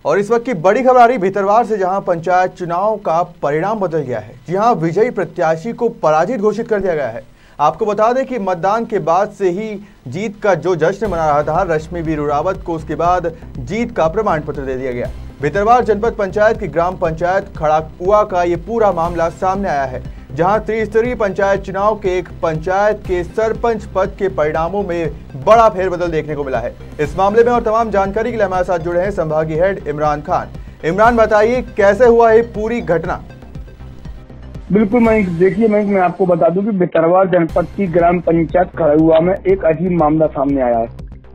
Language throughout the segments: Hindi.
और इस वक्त की बड़ी खबर आ रही भितरवार से, जहां पंचायत चुनाव का परिणाम बदल गया है। जी हां, विजयी प्रत्याशी को पराजित घोषित कर दिया गया है। आपको बता दें कि मतदान के बाद से ही जीत का जो जश्न मना रहा था रश्मि वीरू रावत को, उसके बाद जीत का प्रमाण पत्र दे दिया गया। भितरवार जनपद पंचायत की ग्राम पंचायत खड़ाकुआ का ये पूरा मामला सामने आया है, जहां त्रिस्तरीय पंचायत चुनाव के एक पंचायत के सरपंच पद के परिणामों में बड़ा फेरबदल देखने को मिला है। इस मामले में और तमाम जानकारी के लिए हमारे साथ जुड़े हैं संभागीय हेड इमरान खान। इमरान, बताइए कैसे हुआ ये पूरी घटना? बिल्कुल मयंक, देखिए मयंक, मैं आपको बता दूं कि भितरवार जनपद की ग्राम पंचायत खड़ाकुआ में एक अजीब मामला सामने आया है,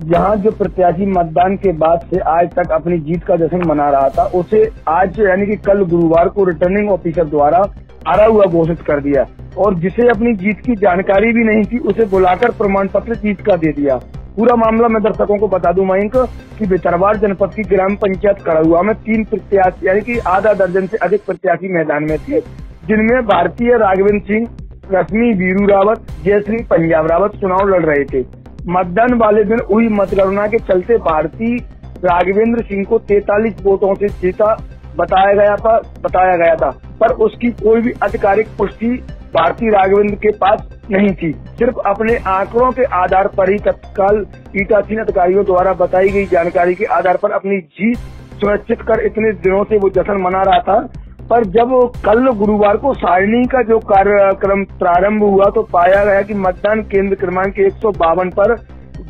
जहां जो प्रत्याशी मतदान के बाद से आज तक अपनी जीत का जश्न मना रहा था, उसे आज यानी कि कल गुरुवार को रिटर्निंग ऑफिसर द्वारा हारा हुआ घोषित कर दिया, और जिसे अपनी जीत की जानकारी भी नहीं थी उसे बुलाकर प्रमाण पत्र जीत का दे दिया। पूरा मामला मैं दर्शकों को बता दूं मयंक कि भितरवार जनपद की ग्राम पंचायत खड़ाकुआ में 3 प्रत्याशी यानी कि आधा दर्जन से अधिक प्रत्याशी मैदान में थे, जिनमें भारतीय राघवेंद्र सिंह, रश्मि वीरू रावत, जयश्री पंजाब रावत चुनाव लड़ रहे थे। मतदान वाले दिन हुई मतगणना के चलते भारतीय राघवेंद्र सिंह को 43 वोटों से जीता बताया गया था, पर उसकी कोई भी आधिकारिक पुष्टि भारतीय राघवेंद्र के पास नहीं थी। सिर्फ अपने आंकड़ों के आधार पर ही तत्काल पीठासीन अधिकारियों द्वारा बताई गई जानकारी के आधार पर अपनी जीत सुनिश्चित कर इतने दिनों से वो जश्न मना रहा था। पर जब कल गुरुवार को सारणी का जो कार्यक्रम प्रारंभ हुआ तो पाया गया कि मतदान केंद्र क्रमांक 152 पर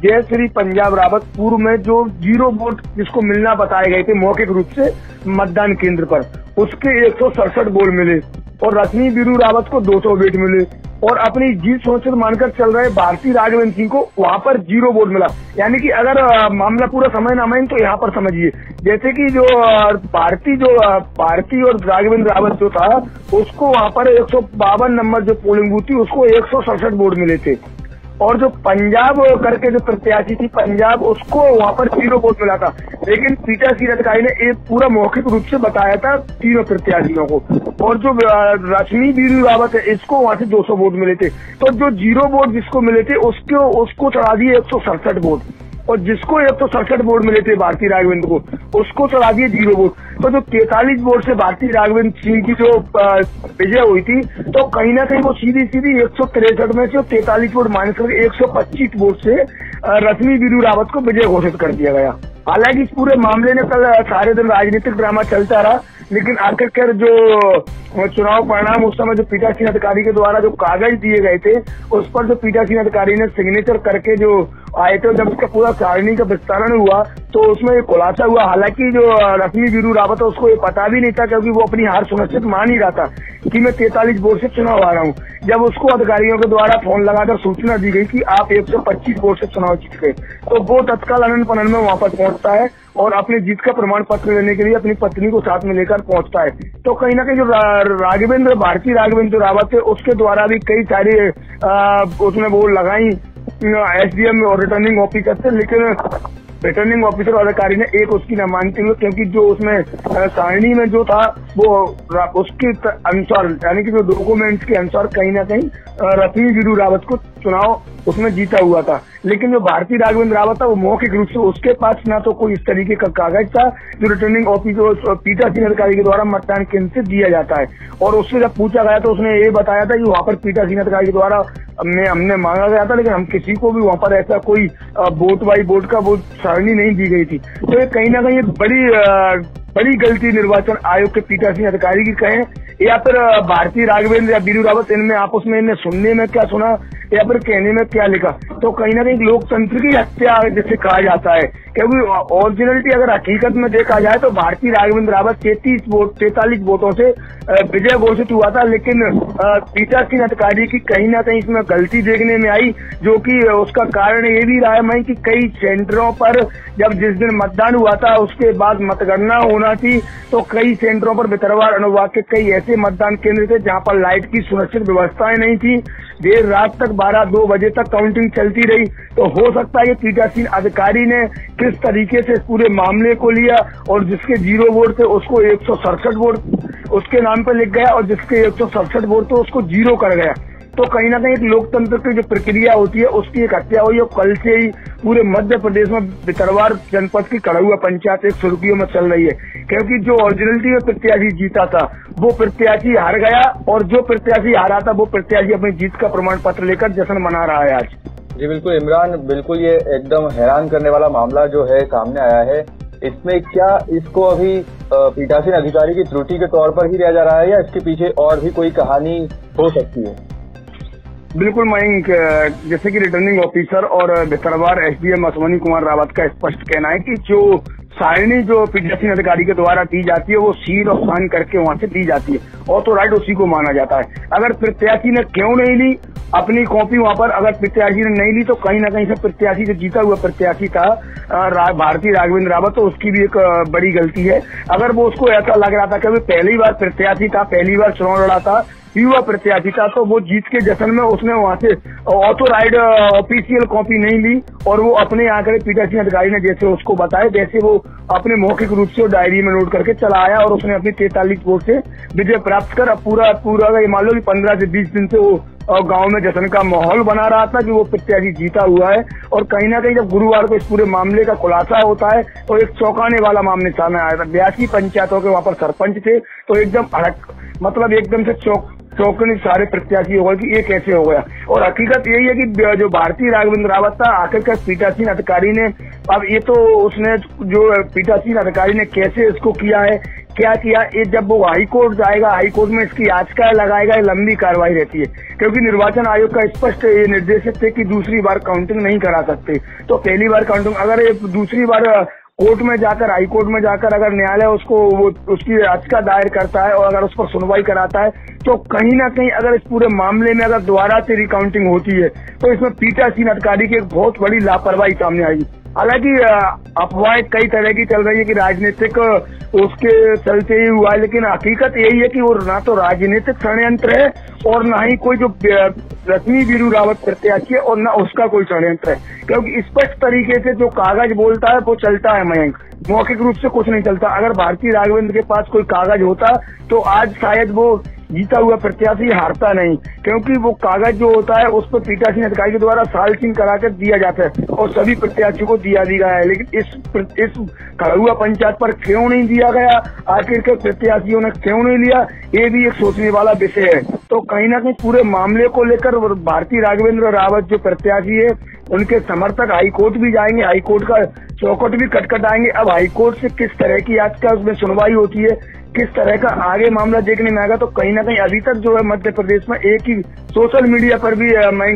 जयश्री पंजाब रावत पूर्व में जो 0 वोट जिसको मिलना बताए गए थे मौखिक रूप से मतदान केंद्र पर, उसके 167 वोट मिले, और रश्मि वीरू रावत को 200 वोट मिले, और अपनी जीत सुनिश्चित मानकर चल रहे भारतीय राघवेंद्र सिंह को वहां पर 0 वोट मिला। यानी कि अगर मामला पूरा समय ना माने तो यहाँ पर समझिए, जैसे कि जो भारतीय और राघवेंद्र रावत जो था उसको वहां पर 152 नंबर जो पोलिंग बूथ थी उसको 167 वोट मिले थे, और जो पंजाब करके जो प्रत्याशी थी पंजाब, उसको वहां पर 0 वोट मिला था। लेकिन पीठासीन अधिकारी ने एक पूरा मौखिक रूप से बताया था तीनों प्रत्याशियों को, और जो रश्मि वीरू रावत है इसको वहां से 200 वोट मिले थे। तो जो 0 वोट जिसको मिले थे उसको चढ़ा दिए 167 वोट, और जिसको 167 वोट मिले थे भारतीय राघवेंद्र को उसको चढ़ा दिए 0 वोट। तो जो 43 वोट से भारतीय राघवेंद्र सिंह की जो विजय हुई थी, तो कहीं ना कहीं वो सीधी 163 में से 43 वोट माइनस करके 125 वोट से रश्मि वीरू रावत को विजय घोषित कर दिया गया। हालांकि इस पूरे मामले में कल सारे दिन राजनीतिक ड्रामा चलता रहा, लेकिन आखिरकार जो चुनाव परिणाम उस समय जो पीठासीन अधिकारी के द्वारा जो कागज दिए गए थे उस पर जो पीठासीन अधिकारी ने सिग्नेचर करके जो आए थे, जब उसका पूरा सारणी का विस्तारण हुआ तो उसमें ये खुलासा हुआ। हालांकि जो रश्मि वीरू रावत है उसको ये पता भी नहीं था, क्योंकि वो अपनी हार सुनिश्चित मान ही रहा था कि मैं 43 वोट से चुनाव आ रहा हूँ। जब उसको अधिकारियों के द्वारा फोन लगाकर सूचना दी गई कि आप 125 वोट से चुनाव जीत गए, तो वो तत्काल अनंत पनन में वहां पर पहुंचता है और अपनी जीत का प्रमाण पत्र लेने के लिए अपनी पत्नी को साथ में लेकर पहुंचता है। तो कहीं ना कहीं जो भारतीय राघवेंद्र रावत है उसके द्वारा भी कई सारे उसने वो लगाई SDM और रिटर्निंग ऑफिसर से, लेकिन रिटर्निंग ऑफिसर और अधिकारी ने एक उसकी न मानते हुए, क्योंकि जो उसमें सारणी में जो था वो उसके अनुसार यानी कि जो डॉक्यूमेंट्स के अनुसार कहीं ना कहीं रश्मि वीरू रावत को चुनाव उसमें जीता हुआ था। लेकिन जो भारतीय राघवेंद्र रावत था वो मौखिक रूप से उसके पास ना तो कोई इस तरीके का कागज था जो रिटर्निंग ऑफिसर और पीठासीन अधिकारी के द्वारा मतदान केंद्र से दिया जाता है, और उससे जब पूछा गया तो उसने ये बताया था कि वहां पर पीठासीन अधिकारी के द्वारा हमने मांगा गया था, लेकिन हम किसी को भी वहां पर ऐसा कोई वोट बाई वोट का वो सारणी नहीं दी गई थी। तो ये कहीं ना कहीं बड़ी गलती निर्वाचन आयोग के पीठासीन अधिकारी की कहें या फिर भारतीय राघवेंद्र या वीरू रावत, इनमें आपस में इन्हें सुनने में क्या सुना या फिर कहने में क्या लिखा, तो कहीं ना कहीं लोकतंत्र की हत्या जिसे कहा जाता है। क्योंकि ओरिजिनलिटी अगर हकीकत में देखा जाए तो भारतीय राघवेंद्र रावत 43 वोटों से विजय घोषित हुआ था, लेकिन पीठासीन अधिकारी की कहीं ना कहीं इसमें गलती देखने में आई, जो कि उसका कारण ये भी रहा है कि कई सेंटरों पर जब जिस दिन मतदान हुआ था उसके बाद मतगणना होना थी, तो कई सेंटरों पर भितरवार अनुभाग के कई ऐसे मतदान केंद्र थे जहां पर लाइट की सुनिश्चित व्यवस्थाएं नहीं थी। देर रात तक 12-2 बजे तक काउंटिंग चलती रही। तो हो सकता है कि पीठासीन अधिकारी ने किस तरीके से पूरे मामले को लिया और जिसके 0 वोट थे उसको 167 वोट उसके नाम पर लिख गया और जिसके 167 वोट थे उसको 0 कर गया। तो कहीं ना कहीं एक लोकतंत्र की जो प्रक्रिया होती है उसकी एक हत्या हुई। और कल से ही पूरे मध्य प्रदेश में भितरवार जनपद की कड़हुआ पंचायत एक सुर्खियों में चल रही है, क्योंकि जो ओरिजिनलिटी में प्रत्याशी जीता था वो प्रत्याशी हार गया, और जो प्रत्याशी हारा था वो प्रत्याशी अपनी जीत का प्रमाण पत्र लेकर जश्न मना रहा है आज। जी बिल्कुल इमरान, बिल्कुल ये एकदम हैरान करने वाला मामला जो है सामने आया है। इसमें क्या इसको अभी पीठासीन अधिकारी की त्रुटि के तौर पर ही लिया जा रहा है या इसके पीछे और भी कोई कहानी हो सकती है? बिल्कुल मयंक, जैसे कि रिटर्निंग ऑफिसर और भितरवार एसडीएम अश्वनी कुमार रावत का स्पष्ट कहना है कि जो सारणी जो पीठासीन अधिकारी के द्वारा दी जाती है वो सील और साइन करके वहां से दी जाती है, और तो राइट उसी को माना जाता है। अगर प्रत्याशी ने क्यों नहीं ली अपनी कॉपी वहां पर, अगर प्रत्याशी ने नहीं ली तो कहीं ना कहीं से प्रत्याशी जो जीता हुआ प्रत्याशी था भारती राघवेंद्र रावत, तो उसकी भी एक बड़ी गलती है। अगर वो उसको ऐसा लग रहा था कि पहली बार प्रत्याशी था, पहली बार चुनाव लड़ा था, युवा प्रत्याशी था, तो वो जीत के जश्न में उसने वहां से ऑथोराइड ऑफिशियल कॉपी नहीं ली, और वो अपने आंकड़े पीठासीन अधिकारी ने जैसे उसको बताए वैसे वो अपने मौखिक रूप से डायरी में नोट करके चला आया, और उसने अपनी 43 वोट से विजय प्राप्त कर पूरा ये मान लो कि 15 से 20 दिन से वो गांव में जश्न का माहौल बना रहा था कि वो प्रत्याशी जीता हुआ है। और कहीं ना कहीं जब गुरुवार को इस पूरे मामले का खुलासा होता है तो एक चौंकाने वाला मामले सामने आया था। 82 पंचायतों के वहां पर सरपंच थे, तो एकदम एकदम से चौंकने सारे प्रत्याशी हो गए कि ये कैसे हो गया। और हकीकत यही है कि जो भारती राघवेंद्र रावत था, आखिरकार पीठासीन अधिकारी ने, अब ये तो उसने जो पीठासीन अधिकारी ने कैसे इसको किया है, क्या किया, ये जब वो हाई कोर्ट जाएगा, हाई कोर्ट में इसकी याचिका लगाएगा, ये लंबी कार्रवाई रहती है, क्योंकि निर्वाचन आयोग का स्पष्ट ये निर्देशित है कि दूसरी बार काउंटिंग नहीं करा सकते। तो पहली बार काउंटिंग, अगर ये दूसरी बार कोर्ट में जाकर, हाई कोर्ट में जाकर अगर न्यायालय उसको उसकी याचिका दायर करता है और अगर उस पर सुनवाई कराता है, तो कहीं ना कहीं अगर इस पूरे मामले में अगर दोबारा से रिकाउंटिंग होती है तो इसमें पीठासीन अधिकारी की एक बहुत बड़ी लापरवाही सामने आएगी। हालांकि अफवाहें कई तरह की चल रही है कि राजनीतिक उसके चलते ही हुआ है, लेकिन हकीकत यही है कि वो ना तो राजनीतिक षड्यंत्र है और ना ही कोई जो रश्मि वीरू रावत प्रत्याशी है और ना उसका कोई षड्यंत्र है, क्योंकि स्पष्ट तरीके से जो कागज बोलता है वो चलता है मयंक, मौखिक रूप से कुछ नहीं चलता। अगर भारती राघवेंद्र के पास कोई कागज होता तो आज शायद वो जीता हुआ प्रत्याशी हारता नहीं, क्योंकि वो कागज जो होता है उस पर पीठासीन अधिकारी के द्वारा साल सीन कराकर दिया जाता है और सभी प्रत्याशियों को दिया गया है। लेकिन इस कड़हुआ पंचायत पर क्यों नहीं दिया गया, आखिरकार प्रत्याशियों ने क्यों नहीं लिया, ये भी एक सोचने वाला विषय है। तो कहीं ना कहीं पूरे मामले को लेकर भारती राघवेंद्र रावत जो प्रत्याशी है उनके समर्थक हाई कोर्ट भी जाएंगे, हाई कोर्ट का चौखट भी खटखटाएंगे। अब हाई कोर्ट से किस तरह की याचिका उसमें सुनवाई होती है, किस तरह का आगे मामला देखने में आएगा, तो कहीं ना कहीं अभी तक जो है मध्य प्रदेश में एक ही सोशल मीडिया पर भी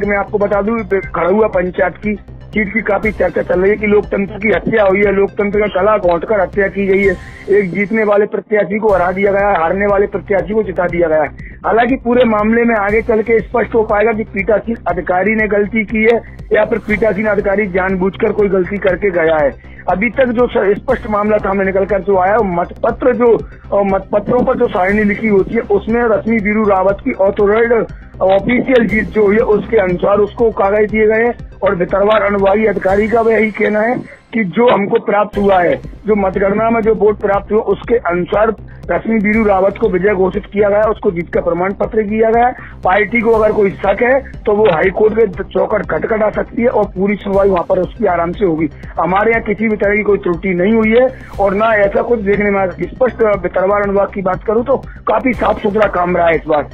मैं आपको बता दूं, कड़हुआ पंचायत की सीट की काफी चर्चा चल रही है कि लोकतंत्र की हत्या हुई है, लोकतंत्र का गला घोंटकर हत्या की गई है, एक जीतने वाले प्रत्याशी को हरा दिया गया है, हारने वाले प्रत्याशी को जिता दिया गया है। हालांकि पूरे मामले में आगे चल के स्पष्ट हो पाएगा कि पीठासीन अधिकारी ने गलती की है या फिर पीठासीन अधिकारी जानबूझकर कोई गलती करके गया है। अभी तक जो स्पष्ट मामला सामने निकलकर जो आया, मतपत्रों पर जो सारणी लिखी होती है उसमें रश्मि वीरू रावत की ऑथोराइज्ड ऑफिशियल जीत जो हुई है उसके अनुसार उसको कागज दिए गए, और भितरवार अनुभागी अधिकारी का यही कहना है कि जो हमको प्राप्त हुआ है, जो मतगणना में जो वोट प्राप्त हुआ उसके अनुसार रश्मि वीरू रावत को विजय घोषित किया गया, उसको जीत का प्रमाण पत्र दिया गया। पार्टी को अगर कोई शक है तो वो हाई कोर्ट के चौखट खटखटा सकती है और पूरी सुनवाई वहां पर उसकी आराम से होगी। हमारे यहाँ किसी भी तरह की कोई त्रुटि नहीं हुई है और ना ऐसा कुछ देखने में स्पष्ट। भितरवार अनुभाग की बात करूं तो काफी साफ सुथरा काम रहा है इस बार।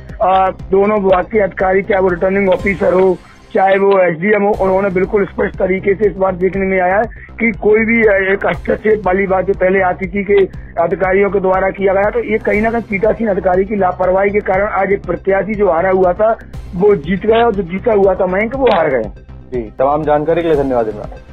दोनों विभाग के अधिकारी, चाहे वो रिटर्निंग ऑफिसर हो चाहे वो एसडीएम हो, उन्होंने बिल्कुल स्पष्ट तरीके से इस बार देखने में आया है कि कोई भी एक हस्तक्षेप वाली बात जो पहले आती थी कि अधिकारियों के द्वारा किया गया, तो ये कहीं ना कहीं पीठासीन अधिकारी की लापरवाही के कारण आज एक प्रत्याशी जो हारा हुआ था वो जीत गया और जो जीता हुआ था मयंक वो हार गया। जी, तमाम जानकारी के लिए धन्यवाद इमरान।